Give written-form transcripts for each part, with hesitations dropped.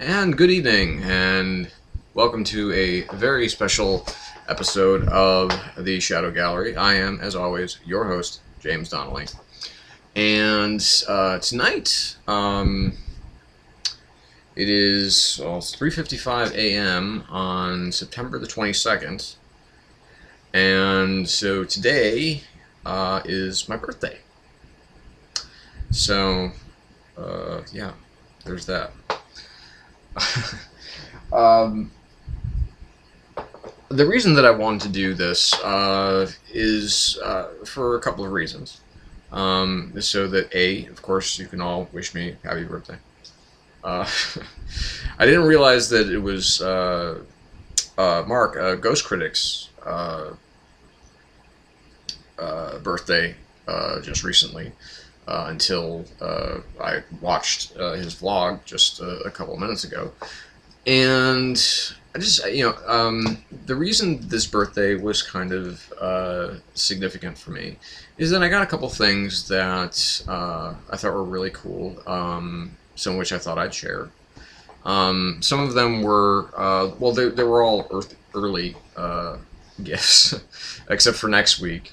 And good evening, and welcome to a very special episode of the Shadow Gallery. I am, as always, your host, James Donnelly. And tonight, it is 3:55 a.m. on September the 22nd, and so today is my birthday. So, yeah, there's that. um, the reason that I wanted to do this is for a couple of reasons. So that of course, you can all wish me happy birthday. Uh, I didn't realize that it was Mark, Ghost Critics' birthday just recently. Until I watched his vlog just a couple of minutes ago. And I just, the reason this birthday was kind of significant for me is that I got a couple things that I thought were really cool, some of which I thought I'd share. Some of them were, they were all early gifts, except for next week,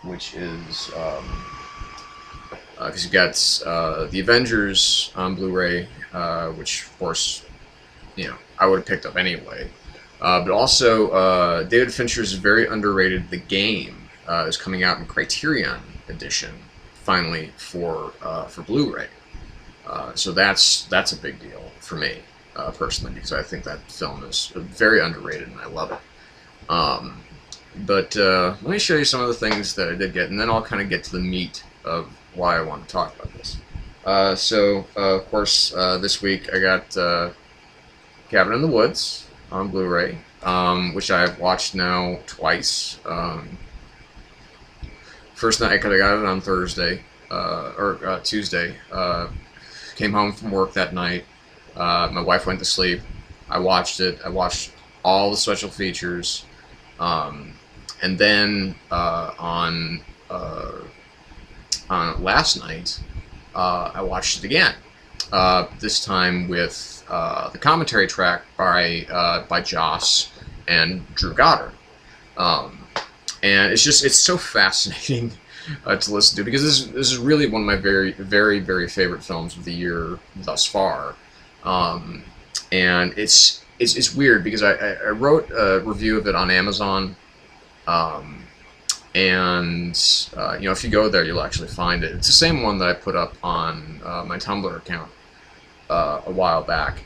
which is... because you've got the Avengers on Blu-ray, which of course, I would have picked up anyway. But also, David Fincher's very underrated The Game is coming out in Criterion Edition, finally for Blu-ray. So that's a big deal for me personally, because I think that film is very underrated and I love it. But let me show you some of the things that I did get, and then I'll kind of get to the meat of why I want to talk about this. Of course, this week I got Cabin in the Woods on Blu-ray, which I've watched now twice. First night I could have got it on Thursday, or Tuesday. Came home from work that night. My wife went to sleep. I watched it. I watched all the special features. And then on last night, I watched it again. This time with the commentary track by Joss and Drew Goddard, and it's so fascinating to listen to, because this is really one of my very, very, very favorite films of the year thus far, and it's weird because I wrote a review of it on Amazon. And if you go there, you'll actually find it. It's the same one that I put up on my Tumblr account a while back,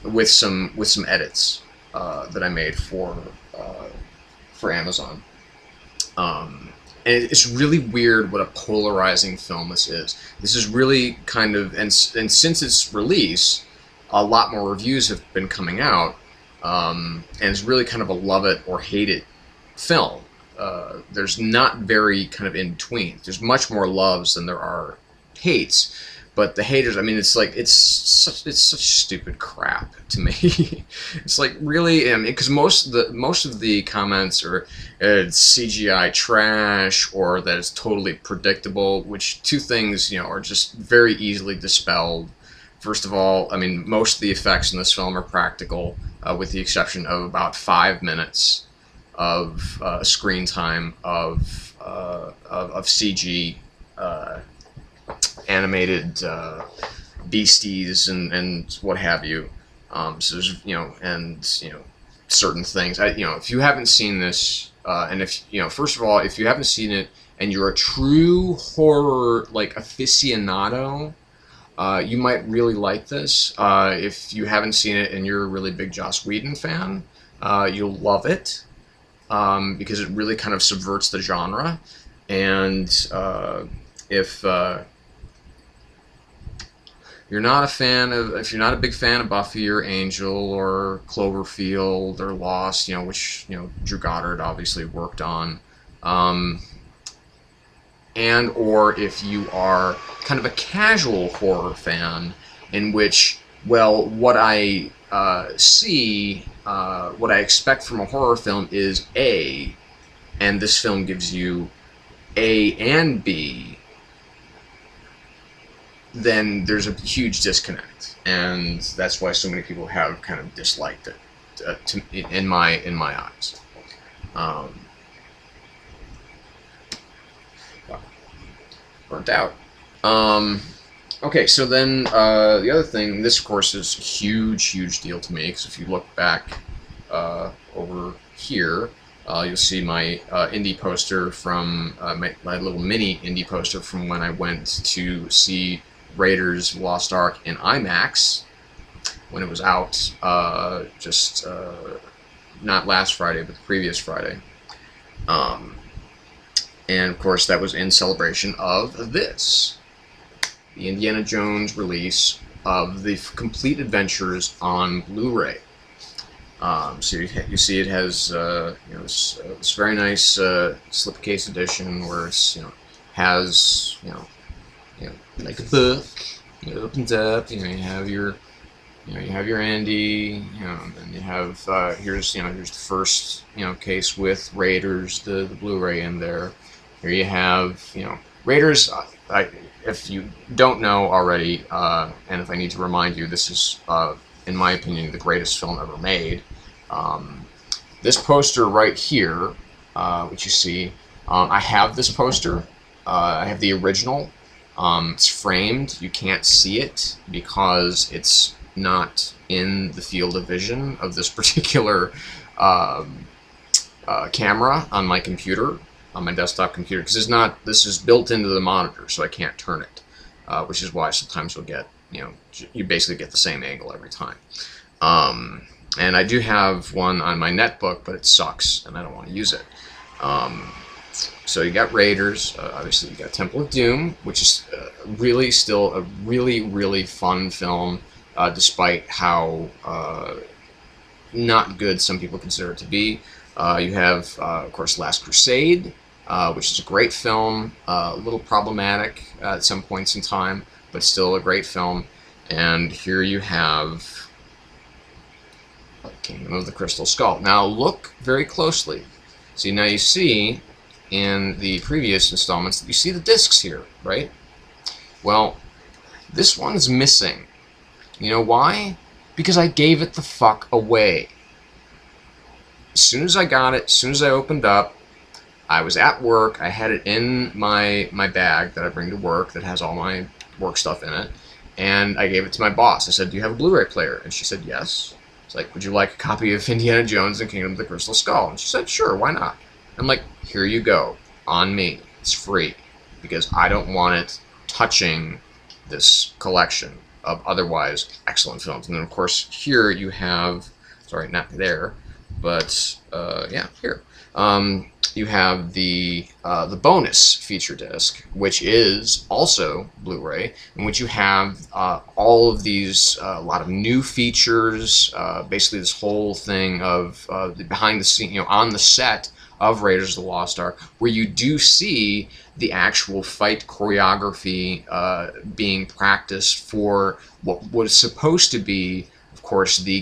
with some edits that I made for Amazon. And it's really weird what a polarizing film this is. This is really kind of, and since its release, a lot more reviews have been coming out, and it's really kind of a love it or hate it film. There's not very kind of in between. There's much more loves than there are hates, but the haters, I mean, it's such stupid crap to me. It's like, really, because most of the comments are it's CGI trash, or that it's totally predictable, which two things are just very easily dispelled. First of all, I mean, most of the effects in this film are practical, with the exception of about 5 minutes of screen time of CG animated beasties and what have you. So there's certain things. If you haven't seen this, and if first of all, if you haven't seen it and you're a true horror aficionado, you might really like this. If you haven't seen it and you're a really big Joss Whedon fan, you'll love it. Because it really kind of subverts the genre, and if you're not a big fan of Buffy or Angel or Cloverfield or Lost, which Drew Goddard obviously worked on, and or if you are kind of a casual horror fan, in which, well, what I see. What I expect from a horror film is A, and this film gives you A and B, then there's a huge disconnect, and that's why so many people have kind of disliked it, in my eyes. Burnt out. Okay, so then the other thing, this of course is a huge deal to me, because if you look back over here, you'll see my indie poster from my little mini indie poster from when I went to see Raiders of the Lost Ark in IMAX when it was out, just not last Friday, but the previous Friday. And of course that was in celebration of this, the Indiana Jones release of the complete adventures on Blu-ray. So you see it has this very nice slipcase edition where it's has like a book. It opens up. You have your Andy. And you have here's the first case with Raiders, the Blu-ray in there. Here you have Raiders. If you don't know already, and if I need to remind you, this is in my opinion the greatest film ever made. This poster right here, which you see, I have this poster. I have the original. It's framed. You can't see it because it's not in the field of vision of this particular camera on my computer, on my desktop computer, because this is built into the monitor, so I can't turn it, which is why sometimes you'll get, you basically get the same angle every time. And I do have one on my netbook, but it sucks, and I don't want to use it. So you got Raiders, obviously you got Temple of Doom, which is really still a really fun film, despite how not good some people consider it to be. You have, of course, Last Crusade, which is a great film, a little problematic at some points in time, but still a great film. And here you have Kingdom of the Crystal Skull. Now look very closely. See, now you see in the previous installments that you see the discs here, right? Well, this one's missing. You know why? Because I gave it the fuck away. As soon as I got it, as soon as I opened up, I was at work, I had it in my bag that I bring to work that has all my work stuff in it, and I gave it to my boss. I said, "Do you have a Blu-ray player?" And she said, "Yes." It's like, "Would you like a copy of Indiana Jones and Kingdom of the Crystal Skull?" And she said, "Sure, why not?" I'm like, "Here you go, on me. It's free, because I don't want it touching this collection of otherwise excellent films." And then, of course, here you have, sorry, not there, but yeah, here. You have the bonus feature disc, which is also Blu-ray, in which you have all of these, a lot of new features, basically this whole thing of the behind the scene, on the set of Raiders of the Lost Ark, where you do see the actual fight choreography being practiced for what was supposed to be, of course, the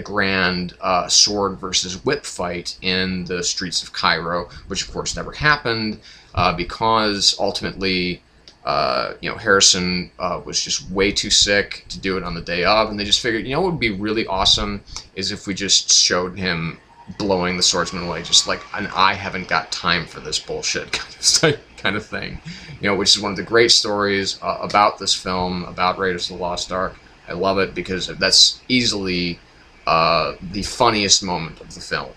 grand sword versus whip fight in the streets of Cairo, which of course never happened because ultimately, Harrison was just way too sick to do it on the day of, and they just figured, what would be really awesome is if we just showed him blowing the swordsman away, just like an I haven't got time for this bullshit kind of thing, which is one of the great stories about this film, about Raiders of the Lost Ark. I love it because that's easily the funniest moment of the film.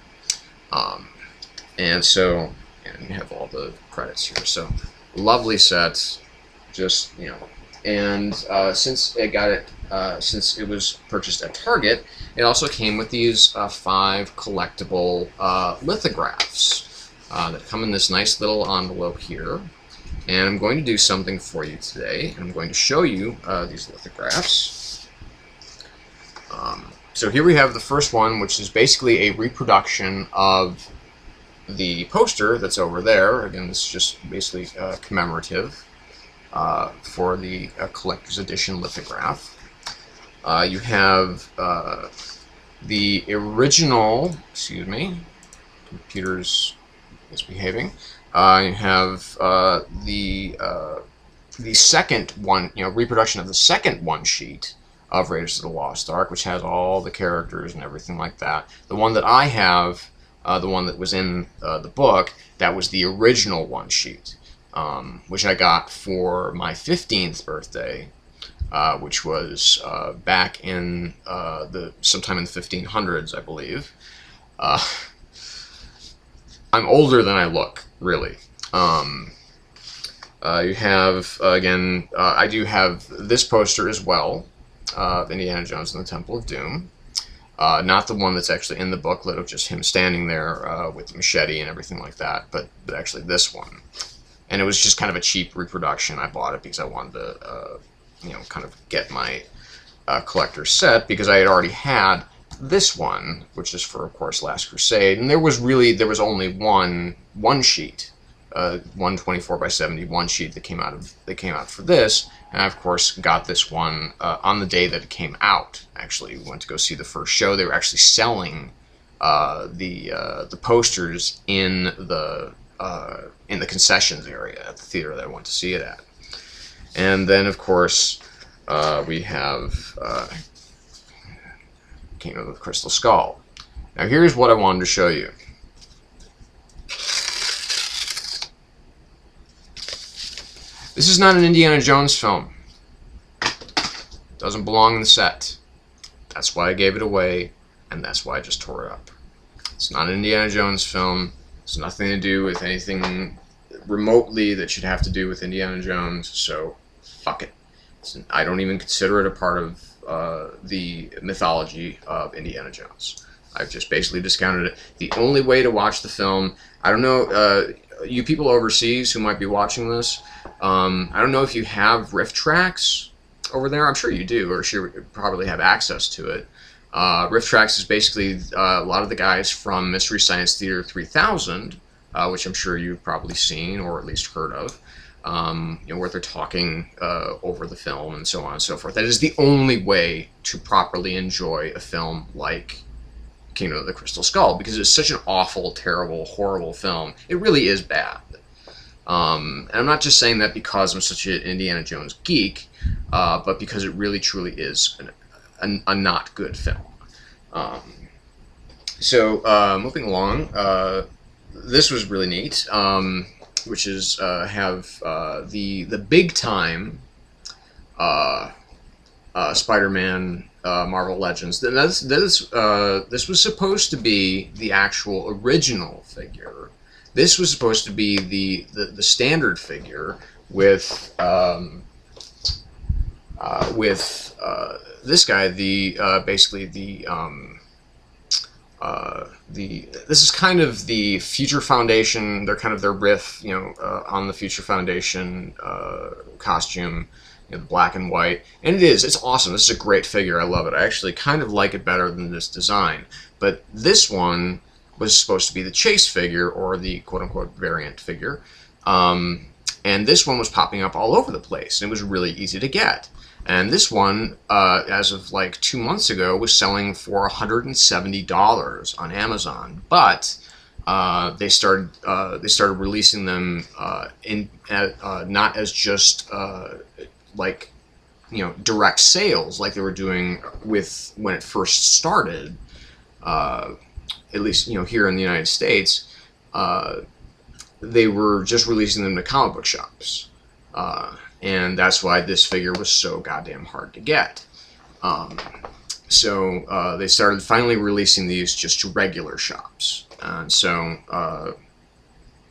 And so, and you have all the credits here. So, lovely set, just, and since it was purchased at Target, it also came with these 5 collectible lithographs that come in this nice little envelope here. And I'm going to do something for you today, and I'm going to show you these lithographs. So here we have the first one, which is basically a reproduction of the poster that's over there. Again, this is just basically commemorative for the collector's edition lithograph. You have the original, excuse me, computer's misbehaving. You have the the second one, reproduction of the second one sheet of Raiders of the Lost Ark, which has all the characters and everything like that. The one that I have, the one that was in the book, that was the original one sheet, which I got for my 15th birthday, which was back in sometime in the 1500s, I believe. I'm older than I look, really. You have, again, I do have this poster as well, of Indiana Jones and the Temple of Doom. Not the one that's actually in the booklet of just him standing there with the machete and everything like that, but actually this one. And it was just kind of a cheap reproduction. I bought it because I wanted to, kind of get my collector's set, because I had already had this one, which is for, of course, Last Crusade. And there was only one sheet. 124 by 70 one sheet that came out for this, and I of course got this one on the day that it came out. Actually, we went to go see the first show. They were actually selling the posters in the concessions area at the theater that I went to see it at. And then of course we have Kingdom of the Crystal Skull. Now here's what I wanted to show you. This is not an Indiana Jones film. It doesn't belong in the set. That's why I gave it away, and that's why I just tore it up. It's not an Indiana Jones film. It's nothing to do with anything remotely that should have to do with Indiana Jones, so fuck it. I don't even consider it a part of the mythology of Indiana Jones. I've just basically discounted it. The only way to watch the film, I don't know, you people overseas who might be watching this, I don't know if you have RiffTrax over there. I'm sure you do, or sure you probably have access to it. RiffTrax is basically a lot of the guys from Mystery Science Theater 3000, which I'm sure you've probably seen or at least heard of, where they're talking over the film and so on and so forth. That is the only way to properly enjoy a film like Kingdom of the Crystal Skull, because it's such an awful, terrible, horrible film. It really is bad. And I'm not just saying that because I'm such an Indiana Jones geek, but because it really, truly is a not good film. Moving along, this was really neat, which is have the big time Spider-Man Marvel Legends. This was supposed to be the actual original figure. This was supposed to be the standard figure with this guy, basically this is kind of the Future Foundation. They're kind of their riff, on the Future Foundation costume, the black and white, and it's awesome. This is a great figure. I love it. I actually kind of like it better than this design. But this one was supposed to be the chase figure, or the quote-unquote variant figure, and this one was popping up all over the place, and it was really easy to get. And this one, as of like 2 months ago, was selling for $170 on Amazon. But they started releasing them not as just direct sales like they were doing with when it first started. At least here in the United States, they were just releasing them to comic book shops. And that's why this figure was so goddamn hard to get. So they started finally releasing these just to regular shops. And so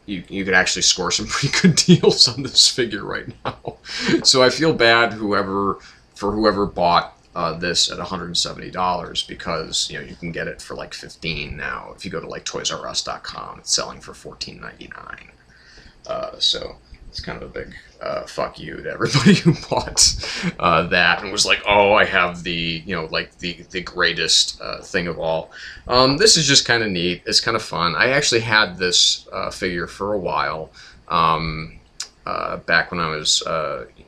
you could actually score some pretty good deals on this figure right now. So I feel bad for whoever bought this at $170, because you can get it for like $15 now. If you go to like ToysRUs.com, it's selling for $14.99. So it's kind of a big fuck you to everybody who bought that and was like, oh, I have the the greatest thing of all. This is just kind of neat. It's kind of fun. I actually had this figure for a while, back when I was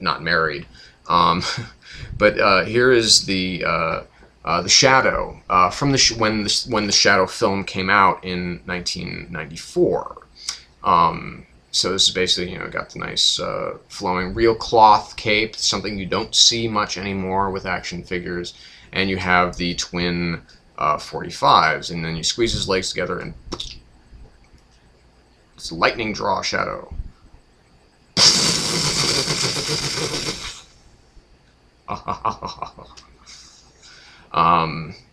not married. But here is the Shadow from when the Shadow film came out in 1994. So this is basically, got the nice flowing real cloth cape, something you don't see much anymore with action figures. And you have the twin 45s, and then you squeeze his legs together and it's a lightning draw shadow.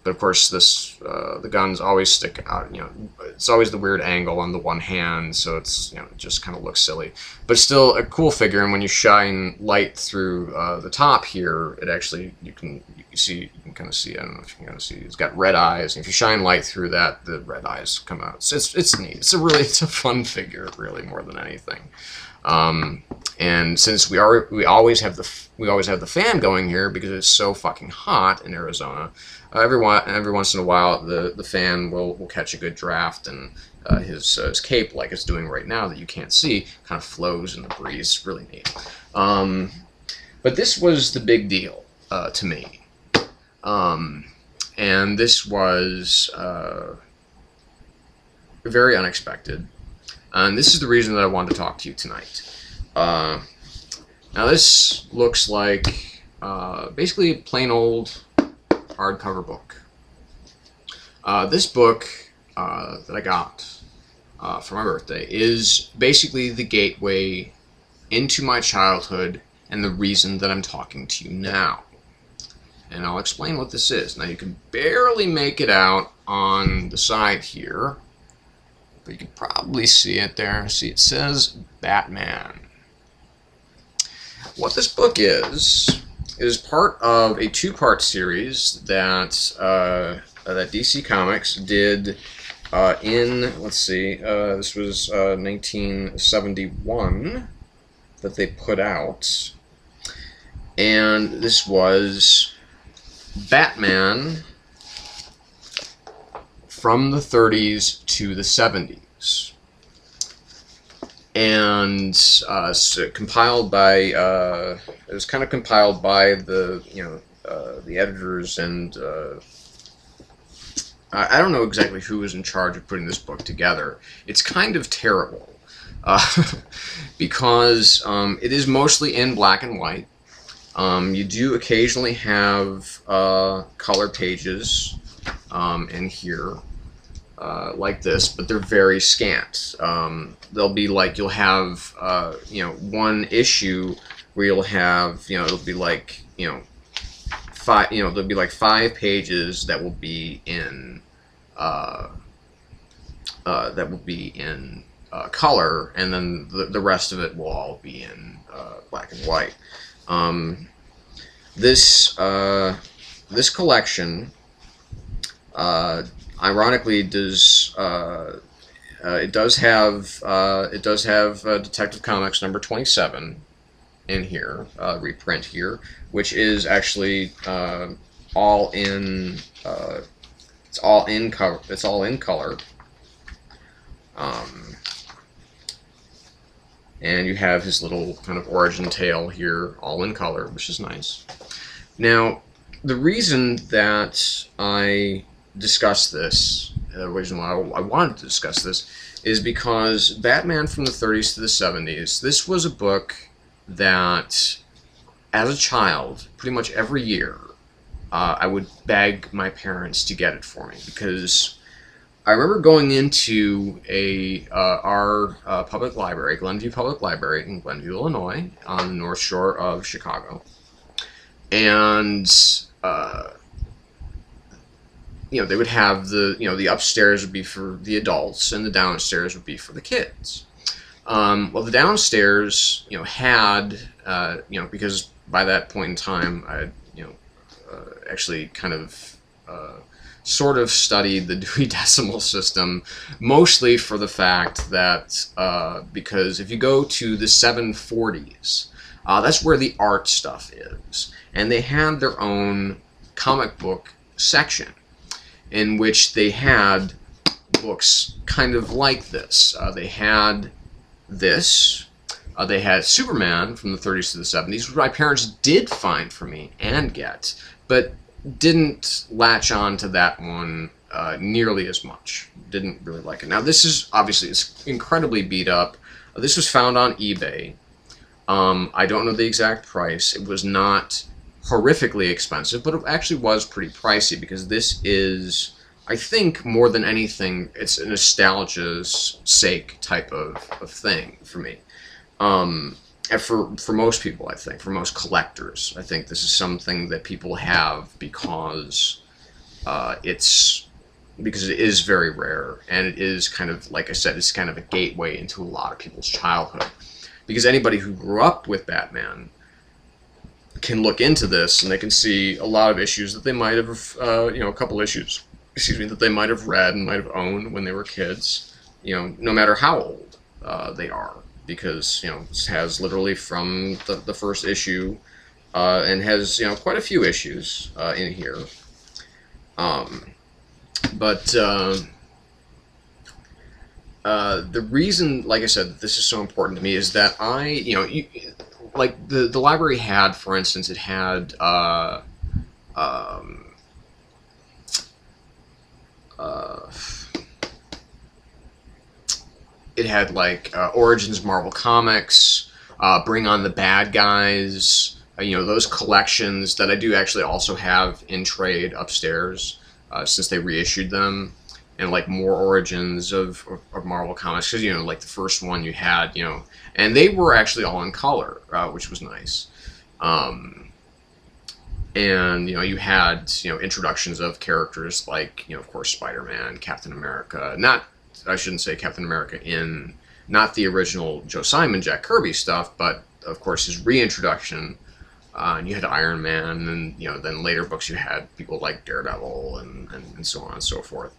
But of course, the guns always stick out. It's always the weird angle on the one hand, so it's it just kind of looks silly. But still a cool figure. And when you shine light through the top here, it actually you can kind of see. I don't know if you can kind of see. It's got red eyes, and if you shine light through that, the red eyes come out. So it's neat. It's a fun figure, really, more than anything. And since we always have the fan going here because it's so fucking hot in Arizona, every once in a while the fan will catch a good draft, and his cape, like it's doing right now that you can't see, kind of flows in the breeze. It's really neat. But this was the big deal to me, and this was very unexpected. And this is the reason that I wanted to talk to you tonight. Now this looks like basically a plain old hardcover book. This book that I got for my birthday is basically the gateway into my childhood and the reason that I'm talking to you now. And I'll explain what this is. Now you can barely make it out on the side here, but you can probably see it there. See, it says Batman. What this book is part of a two-part series that that DC Comics did let's see, this was 1971 that they put out, and this was Batman from the 30s to the 70s, and so compiled by it was kind of compiled by the the editors, and I don't know exactly who was in charge of putting this book together. It's kind of terrible because it is mostly in black and white. You do occasionally have color pages in here. Like this, but they're very scant. They'll be like, you'll have one issue where you'll have it'll be like five, there'll be like 5 pages that will be in color, and then the rest of it will all be in black and white. This collection ironically does it does have Detective Comics number 27 in here, reprint here, which is actually all in it's all in color. And you have his little kind of origin tale here, all in color, which is nice. Now, the reason that I discuss this, the reason why I wanted to discuss this, is because Batman from the 30s to the 70s, this was a book that, as a child, pretty much every year, I would beg my parents to get it for me, because I remember going into our public library, Glenview Public Library in Glenview, Illinois, on the North Shore of Chicago, and they would have the upstairs would be for the adults and the downstairs would be for the kids. Well, the downstairs, had, because by that point in time, I, actually kind of, sort of studied the Dewey Decimal System, mostly for the fact that, because if you go to the 740s, that's where the art stuff is. And they had their own comic book section, in which they had books kind of like this. They had this. They had Superman from the 30s to the 70s, which my parents did find for me and get, but didn't latch on to that one nearly as much. Didn't really like it. Now, this is, obviously, it's incredibly beat up. This was found on eBay. I don't know the exact price. It was not horrifically expensive, but it actually was pretty pricey because this is, I think, more than anything, it's a nostalgia's sake type of thing for me. And for most people, I think, for most collectors, I think this is something that people have because because it is very rare, and it is kind of, like I said, it's kind of a gateway into a lot of people's childhood. Because anybody who grew up with Batman can look into this, and they can see a lot of issues that they might have, a couple issues, excuse me, that they might have read and might have owned when they were kids, no matter how old they are. Because, this has literally from the first issue, and has, quite a few issues in here. The reason, like I said, that this is so important to me is that like the library had, for instance, it had like Origins Marvel Comics, Bring on the Bad Guys, those collections that I do actually also have in trade upstairs since they reissued them. And like more Origins of Marvel Comics, because like the first one you had, and they were actually all in color, which was nice. And you had introductions of characters like of course Spider-Man, Captain America. I shouldn't say Captain America in not the original Joe Simon, Jack Kirby stuff, but of course his reintroduction. And you had Iron Man, and then later books you had people like Daredevil and so on and so forth.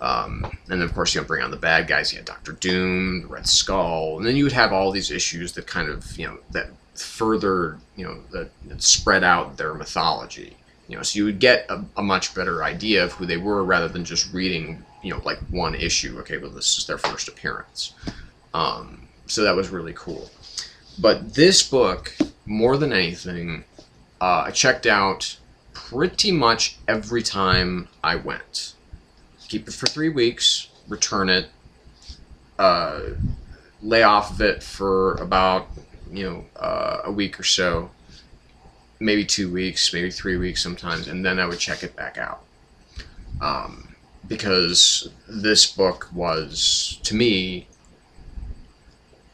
And then, of course, Bring on the Bad Guys. You had Doctor Doom, the Red Skull, and then you would have all these issues that kind of, that further, that spread out their mythology. So you would get a much better idea of who they were rather than just reading, like one issue. Okay, well, this is their first appearance. So that was really cool. But this book, more than anything, I checked out pretty much every time I went. Keep it for 3 weeks, return it, lay off of it for about, a week or so, maybe 2 weeks, maybe 3 weeks sometimes, and then I would check it back out. Because this book was, to me,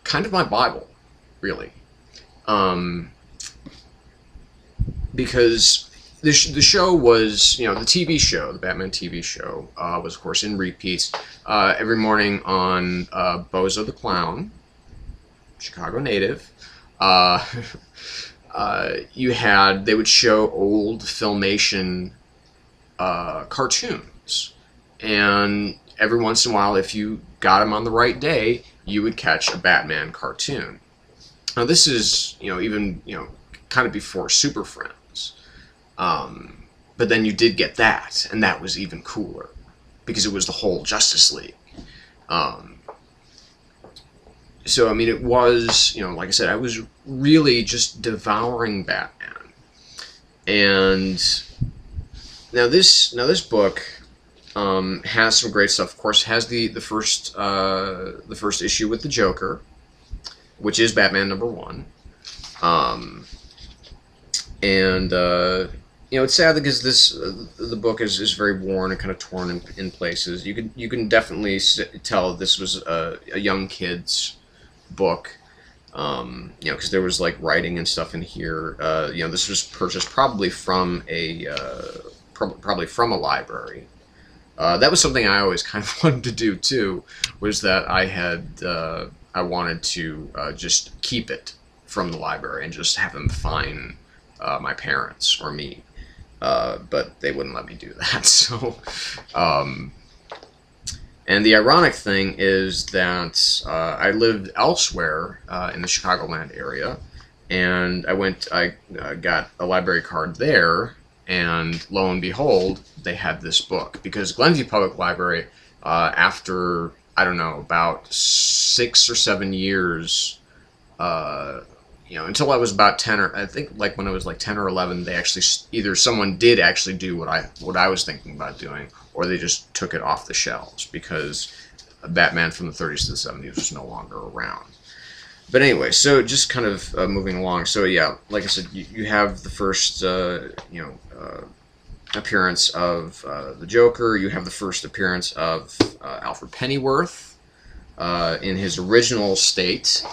kind of my Bible, really. Because the show was, the TV show, the Batman TV show, was, of course, in repeats every morning on Bozo the Clown, Chicago native. They would show old Filmation cartoons. And every once in a while, if you got them on the right day, you would catch a Batman cartoon. Now, this is, even, kind of before Super Friends. But then you did get that, and that was even cooler, because it was the whole Justice League. So, I mean, it was, like I said, I was really just devouring Batman. And now this book has some great stuff. Of course, it has the first issue with the Joker, which is Batman #1. It's sad because the book is very worn and kind of torn in places. You can definitely tell this was a young kid's book, because there was like writing and stuff in here. This was purchased probably from a library. That was something I always kind of wanted to do too. Was that I wanted to just keep it from the library and just have them fine my parents or me. But they wouldn't let me do that. So, and the ironic thing is that I lived elsewhere in the Chicagoland area, and I got a library card there, and lo and behold, they had this book. Because Glenview Public Library, after, I don't know, about 6 or 7 years, until I was about 10, or I think like when I was like 10 or 11, they actually either someone did actually do what I was thinking about doing, or they just took it off the shelves because Batman from the 30s to the 70s was no longer around. But anyway, so just kind of moving along. So yeah, like I said, you have the first, appearance of the Joker. You have the first appearance of Alfred Pennyworth in his original state,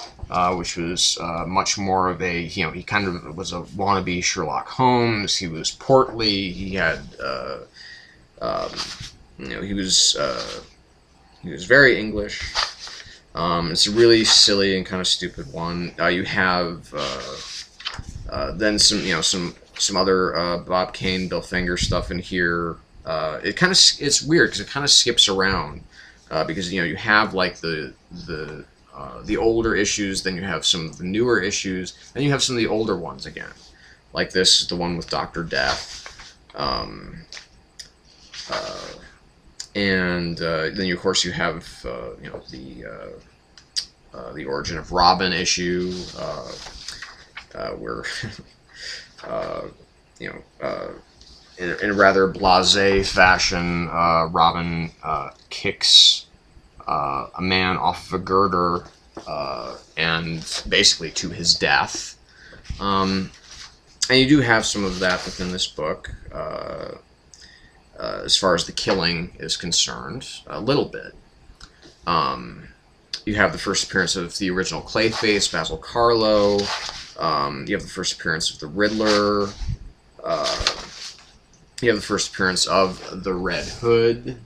which was much more of a, he kind of was a wannabe Sherlock Holmes. He was portly. He had, he was very English. It's a really silly and kind of stupid one. You have then some other Bob Kane, Bill Finger stuff in here. It's weird because it kind of skips around because you have like the older issues, then you have some of the newer issues, then you have some of the older ones again. Like this is the one with Dr. Death. And then of course you have the Origin of Robin issue, where in a rather blasé fashion, Robin kicks a man off of a girder and basically to his death. And you do have some of that within this book. As far as the killing is concerned, a little bit. You have the first appearance of the original Clayface, Basil Karlo. You have the first appearance of the Riddler. You have the first appearance of the Red Hood.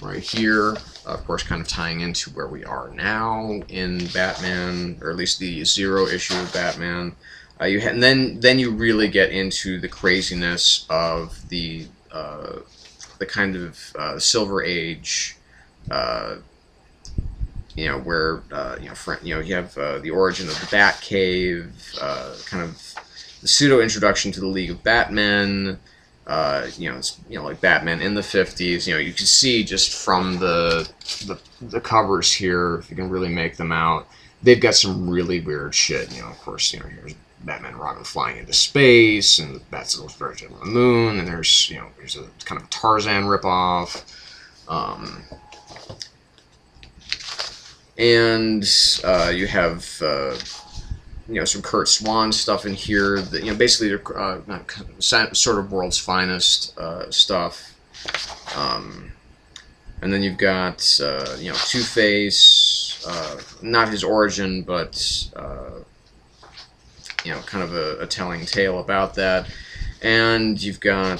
Right here, of course, kind of tying into where we are now in Batman, or at least the Zero issue of Batman. And then you really get into the craziness of the kind of Silver Age, where you have the origin of the Batcave, kind of the pseudo introduction to the League of Batmen. It's like Batman in the 50s. You can see just from the covers here, if you can really make them out, they've got some really weird shit. Of course, here's Batman and Robin flying into space, and that's the version of the moon, and there's a kind of Tarzan ripoff, and you have some Kurt Swan stuff in here. That basically sort of world's finest stuff, and then you've got Two-Face, not his origin, but kind of a telling tale about that. And you've got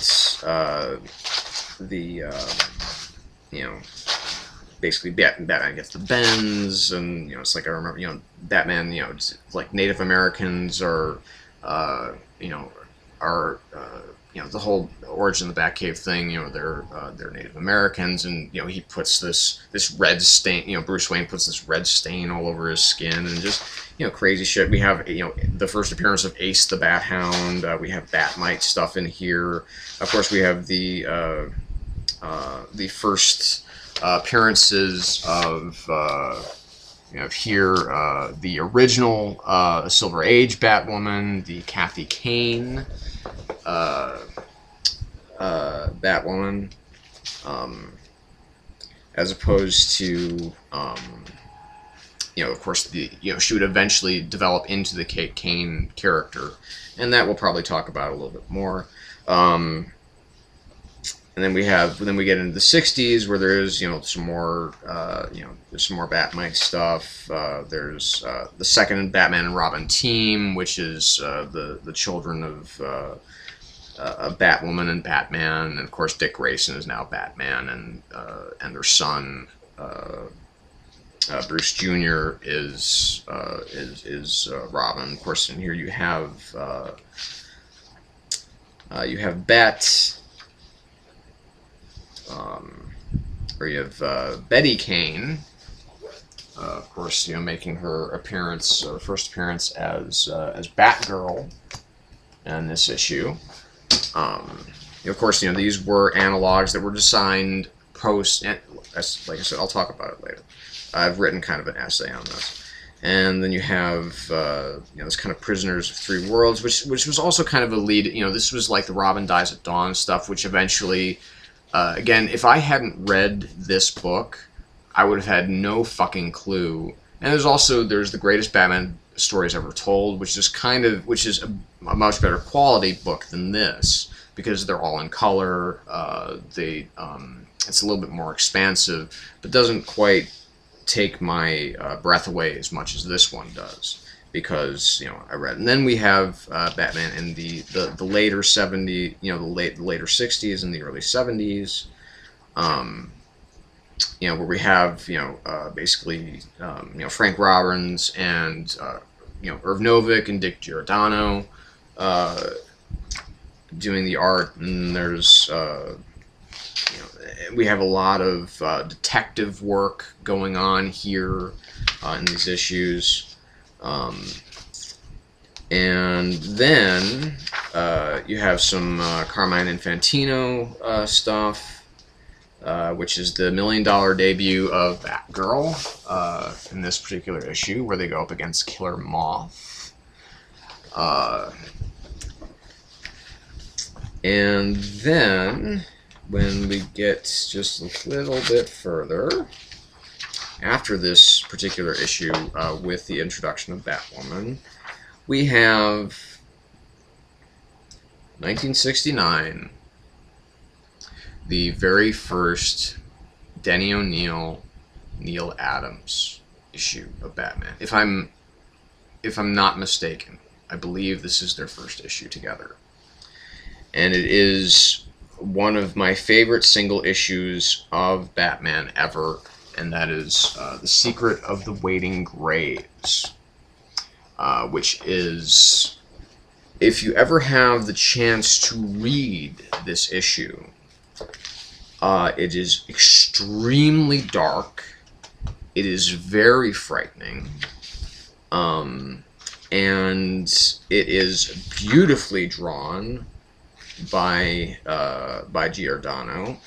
basically Batman gets the bends, and it's like I remember, Batman, it's like Native Americans are the whole origin of the Batcave thing. They're Native Americans, and he puts this red stain. Bruce Wayne puts this red stain all over his skin, and just crazy shit. We have the first appearance of Ace the Bat Hound. We have Batmite stuff in here. Of course, we have the first appearances of the original Silver Age Batwoman, the Kathy Kane Batwoman, as opposed to of course she would eventually develop into the Kate Kane character, and that we'll probably talk about a little bit more. And then we get into the 60s, where there's some more there's some more Batmite stuff. There's the second Batman and Robin team, which is the children of Batwoman and Batman, and of course Dick Grayson is now Batman, and their son Bruce Jr. is Robin. Of course, in here you have Bet. Where you have Betty Kane, of course, making her appearance, first appearance as Batgirl in this issue. Of course, these were analogs that were designed post. And like I said, I'll talk about it later. I've written kind of an essay on this. And then you have this kind of Prisoners of Three Worlds, which was also kind of a lead. This was like the Robin Dies at Dawn stuff, which eventually. Again, if I hadn't read this book, I would have had no fucking clue And there's the greatest Batman stories ever told, which is a much better quality book than this because they're all in color. It's a little bit more expansive, but doesn't quite take my breath away as much as this one does. Because I read, and then we have Batman in the later '70s, the later '60s and the early '70s, where we have basically Frank Robbins and Irv Novick and Dick Giordano doing the art, and there's we have a lot of detective work going on here in these issues. And then you have some Carmine Infantino stuff, which is the $1 million debut of Batgirl in this particular issue, where they go up against Killer Moth. And then, when we get just a little bit further, after this particular issue with the introduction of Batwoman, we have 1969, the very first Denny O'Neil, Neal Adams issue of Batman. If I'm not mistaken, I believe this is their first issue together. And it is one of my favorite single issues of Batman ever, and that is The Secret of the Waiting Graves, which is, if you ever have the chance to read this issue, it is extremely dark, it is very frightening, and it is beautifully drawn by Giordano.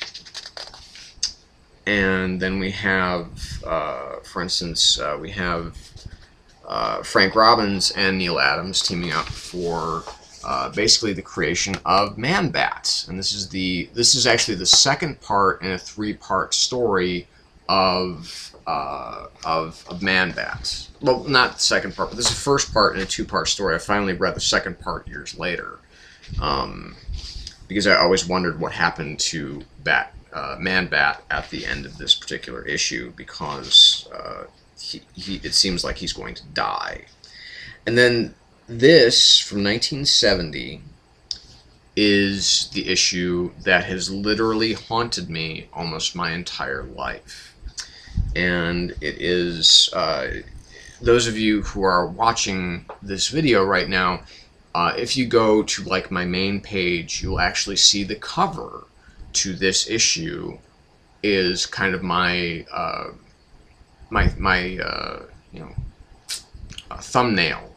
And then we have, for instance, we have Frank Robbins and Neal Adams teaming up for basically the creation of Man-Bat, and this is actually the second part in a 3-part story of Man-Bat. Well, not the second part, but this is the first part in a 2-part story. I finally read the second part years later, because I always wondered what happened to Man-Bat at the end of this particular issue, because it seems like he's going to die. And then this, from 1970, is the issue that has literally haunted me almost my entire life. And it is, those of you who are watching this video right now, if you go to like my main page, you'll actually see the cover to this issue is kind of my thumbnail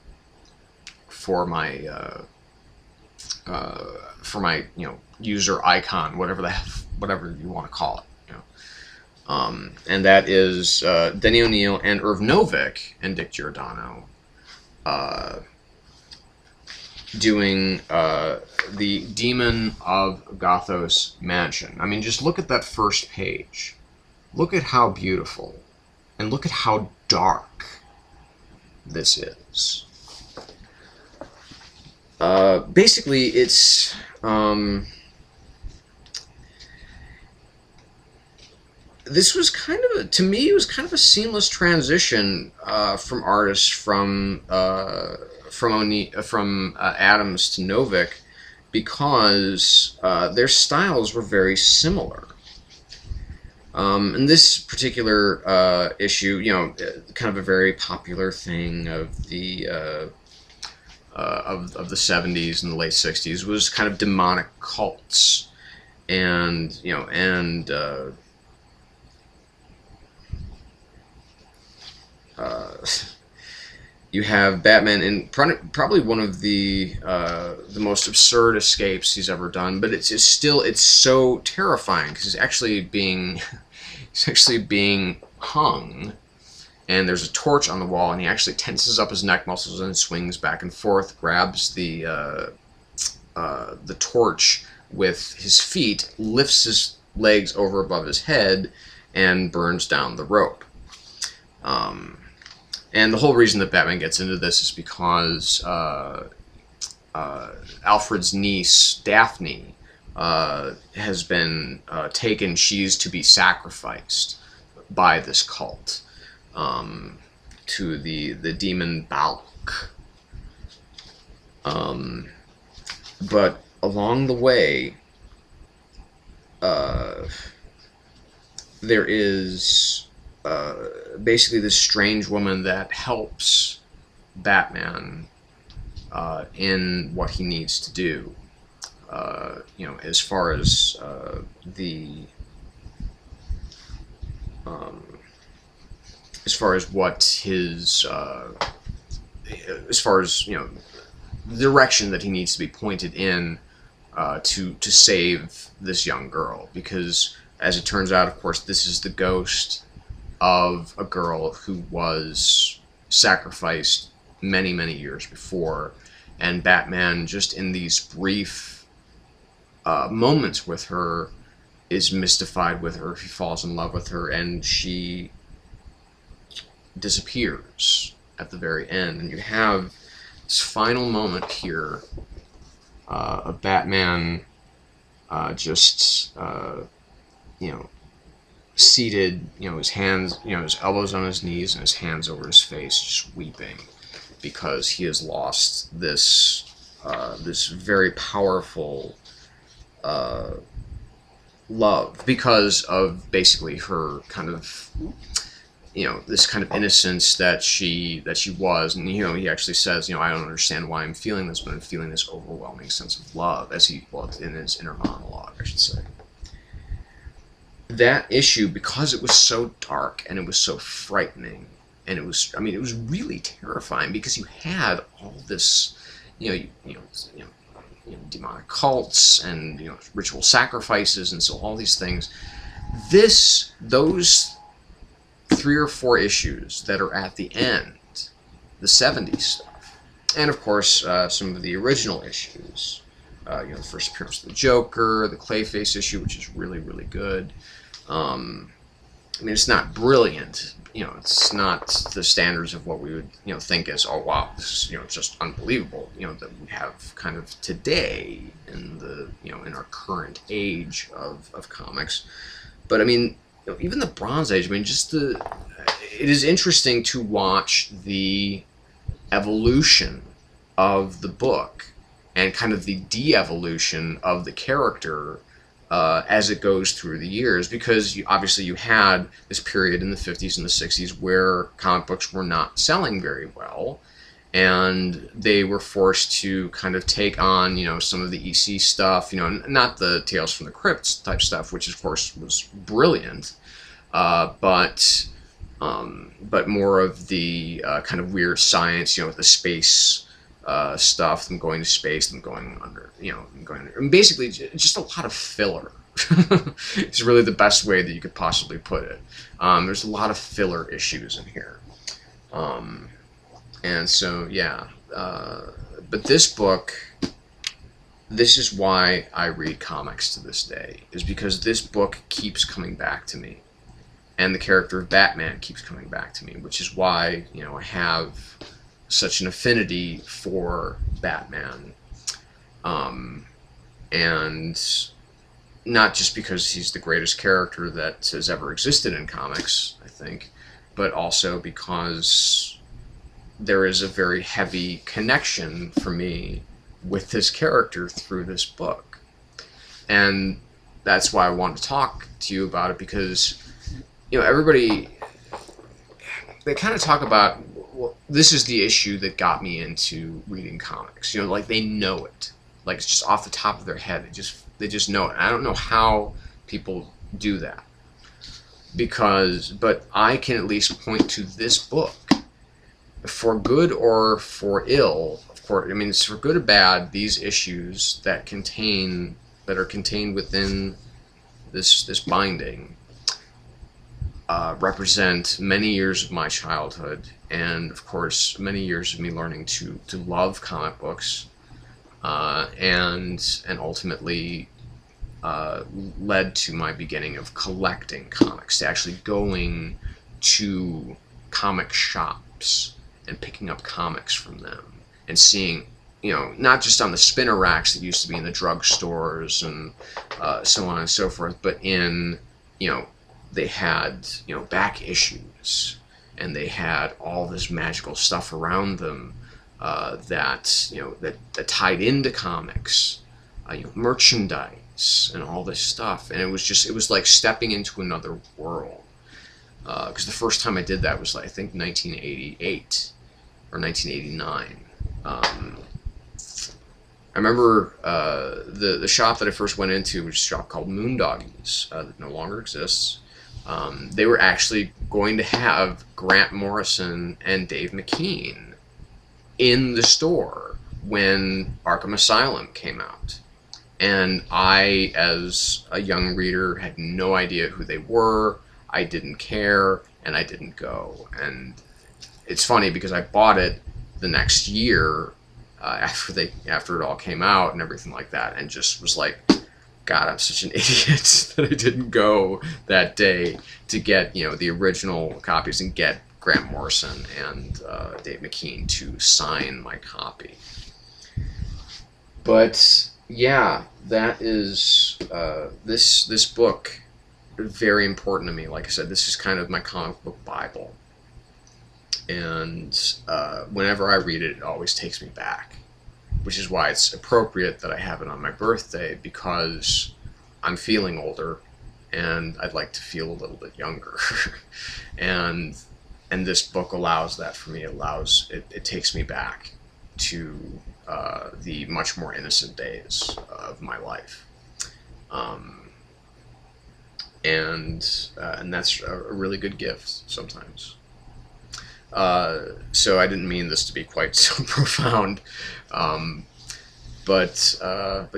for my user icon, whatever you want to call it. And that is Denny O'Neil and Irv Novick and Dick Giordano doing the Demon of Gothos Mansion. I mean, just look at that first page. Look at how beautiful, and look at how dark this is. Basically, it's this was kind of to me, it was kind of a seamless transition from artists from Adams to Novick, because their styles were very similar. In this particular issue, kind of a very popular thing of the of the 70s and the late 60s was kind of demonic cults, and you have Batman in probably one of the most absurd escapes he's ever done, but it's so terrifying because he's actually being hung, and there's a torch on the wall, and he actually tenses up his neck muscles and swings back and forth, grabs the torch with his feet, lifts his legs over above his head, and burns down the rope. And the whole reason that Batman gets into this is because Alfred's niece, Daphne, has been taken. She's to be sacrificed by this cult to the demon Balak. But along the way, there is basically this strange woman that helps Batman in what he needs to do. You know, as far as as far as what his as far as, you know, the direction that he needs to be pointed in to save this young girl, because as it turns out, of course, this is the ghost of a girl who was sacrificed many, many years before, and Batman, just in these brief moments with her, is mystified with her. He falls in love with her, and she disappears at the very end. And you have this final moment here of Batman just you know, seated, you know, his hands, you know, his elbows on his knees and his hands over his face, just weeping because he has lost this this very powerful love, because of basically her kind of, you know, this kind of innocence that she was. And, you know, he actually says, you know, I don't understand why I'm feeling this, but I'm feeling this overwhelming sense of love, as he, well, in his inner monologue, I should say. That issue, because it was so dark and it was so frightening, and it was, I mean, it was really terrifying, because you had all this, you know, demonic cults and, you know, ritual sacrifices, and so all these things. Those 3 or 4 issues that are at the end, the 70s stuff, and of course some of the original issues, you know, the first appearance of the Joker, the Clayface issue, which is really, really good. I mean, it's not brilliant, you know, it's not the standards of what we would, you know, think as, oh wow, this is, you know, just unbelievable, you know, that we have kind of today in the, you know, in our current age of comics. But I mean, you know, even the Bronze Age, I mean, just it is interesting to watch the evolution of the book and kind of the de-evolution of the character as it goes through the years, because obviously you had this period in the 50s and the 60s where comic books were not selling very well, and they were forced to kind of take on, you know, some of the EC stuff, you know, not the Tales from the Crypt type stuff, which of course was brilliant, but more of the kind of weird science, you know, with the space stuff, them going to space, them going under, you know, going under, and basically just a lot of filler. It's really the best way that you could possibly put it. There's a lot of filler issues in here. And so, yeah, but this book, this is why I read comics to this day, is because this book keeps coming back to me, and the character of Batman keeps coming back to me, which is why, you know, I have such an affinity for Batman, and not just because he's the greatest character that has ever existed in comics, I think, but also because there is a very heavy connection for me with this character through this book. And that's why I want to talk to you about it, because, you know, everybody, they kind of talk about, well, this is the issue that got me into reading comics. You know, like, they know it. Like, it's just off the top of their head. They just know it. And I don't know how people do that. But I can at least point to this book, for good or for ill, of course. I mean, it's for good or bad, these issues that are contained within this binding represent many years of my childhood, and of course many years of me learning to love comic books, and ultimately led to my beginning of collecting comics, to actually going to comic shops bookshops and picking up comics from them and seeing, not just on the spinner racks that used to be in the drugstores and so on and so forth, but in, they had, back issues, and they had all this magical stuff around them that tied into comics, merchandise and all this stuff. And it was like stepping into another world. Because the first time I did that was, I think, 1988 or 1989. I remember the shop that I first went into was a shop called Moondoggies that no longer exists. They were actually going to have Grant Morrison and Dave McKean in the store when Arkham Asylum came out. And I, as a young reader, had no idea who they were. I didn't care, and I didn't go. And it's funny because I bought it the next year after it all came out and everything like that, and just was like, God, I'm such an idiot that I didn't go that day to get the original copies and get Grant Morrison and Dave McKean to sign my copy. But yeah, that is this book. Very important to me. Like I said, this is kind of my comic book Bible, and whenever I read it, it always takes me back, which is why it's appropriate that I have it on my birthday, because I'm feeling older and I'd like to feel a little bit younger. and this book allows that for me. It takes me back to the much more innocent days of my life. And that's a really good gift sometimes. So I didn't mean this to be quite so profound, but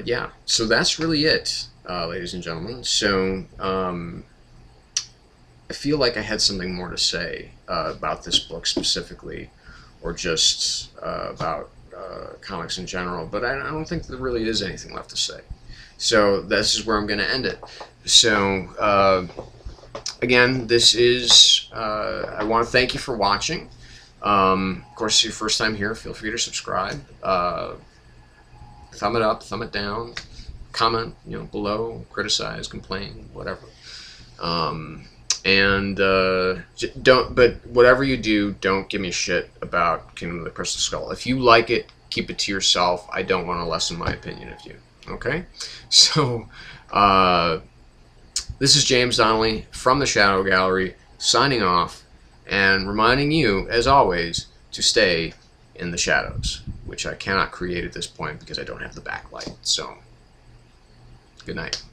yeah. So that's really it, ladies and gentlemen. So I feel like I had something more to say about this book specifically, or just about comics in general, but I don't think there really is anything left to say. So this is where I'm going to end it. So again, this is, I want to thank you for watching. Of course, if it's your first time here, feel free to subscribe. Thumb it up, thumb it down, comment, below, criticize, complain, whatever. But whatever you do, don't give me shit about Kingdom of the Crystal Skull. If you like it, keep it to yourself. I don't want to lessen my opinion of you. Okay? So, this is James Donnelly from the Shadow Gallery, signing off, and reminding you, as always, to stay in the shadows, which I cannot create at this point because I don't have the backlight. So, good night.